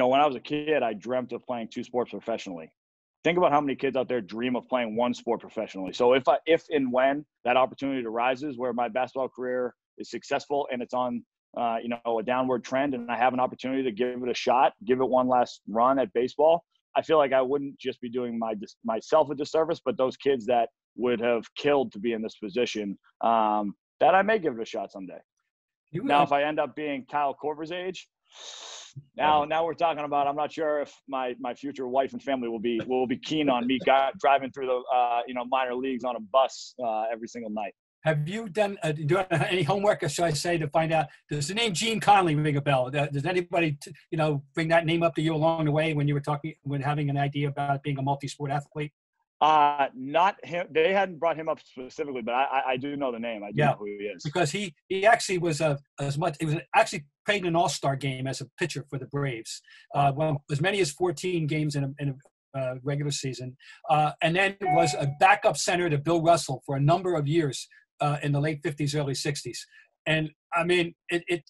when I was a kid, I dreamt of playing two sports professionally. Think about how many kids out there dream of playing one sport professionally. So if and when that opportunity arises where my basketball career is successful and it's on, a downward trend, and I have an opportunity to give it a shot, give it one last run at baseball, I feel like I wouldn't just be doing myself a disservice, but those kids that would have killed to be in this position, that I may give it a shot someday. Now, if I end up being Kyle Korver's age, now we're talking about. I'm not sure if my future wife and family will be keen on me driving through the minor leagues on a bus every single night. Have you done any homework, or should I say, to find out, does the name Gene Conley ring a bell? Does anybody bring that name up to you along the way when you were having an idea about being a multi-sport athlete? Not him. They hadn't brought him up specifically, but I do know the name. I do know who he is. Because he actually was actually played in an all-star game as a pitcher for the Braves. As many as 14 games in a regular season, and then was a backup center to Bill Russell for a number of years in the late 50s, early 60s. And I mean, it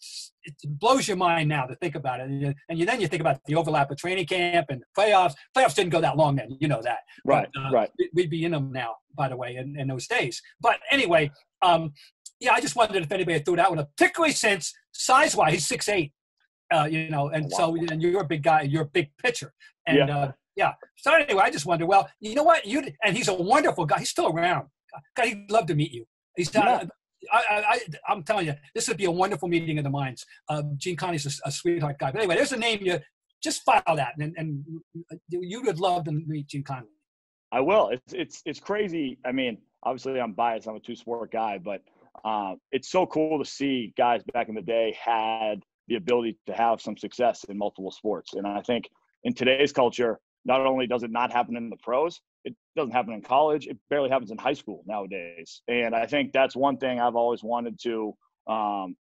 blows your mind now to think about it. And then you think about the overlap of training camp and playoffs. Playoffs didn't go that long then, you know that. Right, right. We'd be in them now, by the way, in those days. But anyway, I just wondered if anybody had threw that one, particularly since size-wise, he's 6'8", so and you're a big guy, you're a big pitcher. And so anyway, I just wonder, well, you know what? And he's a wonderful guy. He's still around. God, he'd love to meet you. He's not. I'm telling you, this would be a wonderful meeting of the minds. Gene Conley's a sweetheart guy. But anyway, there's a name. You just file that, and you would love to meet Gene Conley. I will. It's crazy. I mean, obviously I'm biased. I'm a two-sport guy, but it's so cool to see guys back in the day had the ability to have some success in multiple sports. And I think in today's culture, not only does it not happen in the pros, it doesn't happen in college. It barely happens in high school nowadays. And I think that's one thing I've always wanted to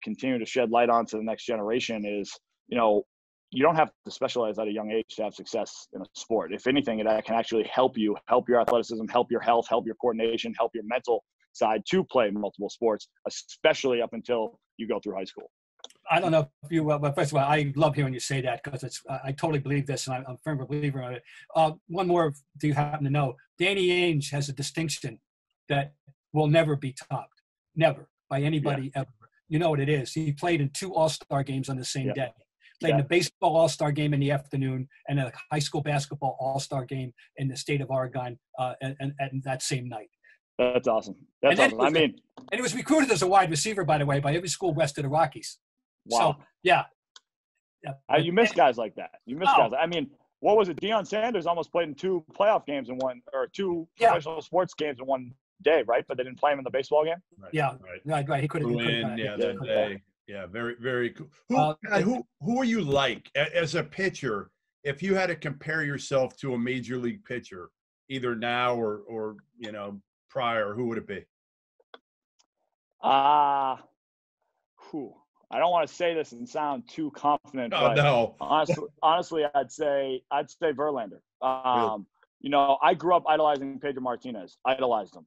continue to shed light on to the next generation is, you don't have to specialize at a young age to have success in a sport. If anything, it can actually help your athleticism, help your health, help your coordination, help your mental side to play multiple sports, especially up until you go through high school. I don't know if you, but first of all, I love hearing you say that because I totally believe this, and I'm a firm believer of it. One more, do you happen to know? Danny Ainge has a distinction that will never be topped, never, by anybody ever. You know what it is. He played in 2 all-star games on the same day. Played in a baseball all-star game in the afternoon and a high school basketball all-star game in the state of Oregon and that same night. That's awesome. That's awesome. And he was recruited as a wide receiver, by the way, by every school west of the Rockies. Wow. So, yeah. You miss guys like that. You miss guys. I mean, what was it? Deion Sanders almost played in 2 playoff games in one, or 2 professional sports games in one day, right? But they didn't play him in the baseball game. Right. He couldn't. That day. Yeah, very, very cool. Who are you like as a pitcher? If you had to compare yourself to a major league pitcher, either now or prior, who would it be? I don't want to say this and sound too confident, but no. honestly, I'd say Verlander. I grew up idolizing Pedro Martinez. Idolized him.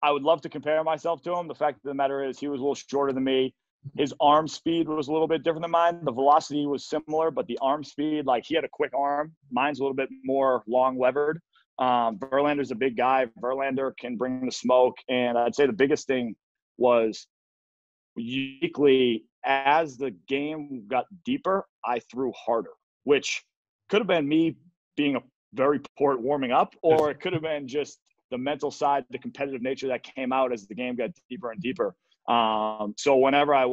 I would love to compare myself to him. The fact of the matter is he was a little shorter than me. His arm speed was a little bit different than mine. The velocity was similar, but the arm speed, like he had a quick arm. Mine's a little bit more long levered. Verlander's a big guy. Verlander can bring the smoke. And I'd say the biggest thing was uniquely as the game got deeper, I threw harder, which could have been me being a very poor at warming up, or it could have been just the mental side, the competitive nature that came out as the game got deeper and deeper. So whenever I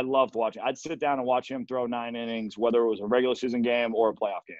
loved watching. I'd sit down and watch him throw 9 innings, whether it was a regular season game or a playoff game.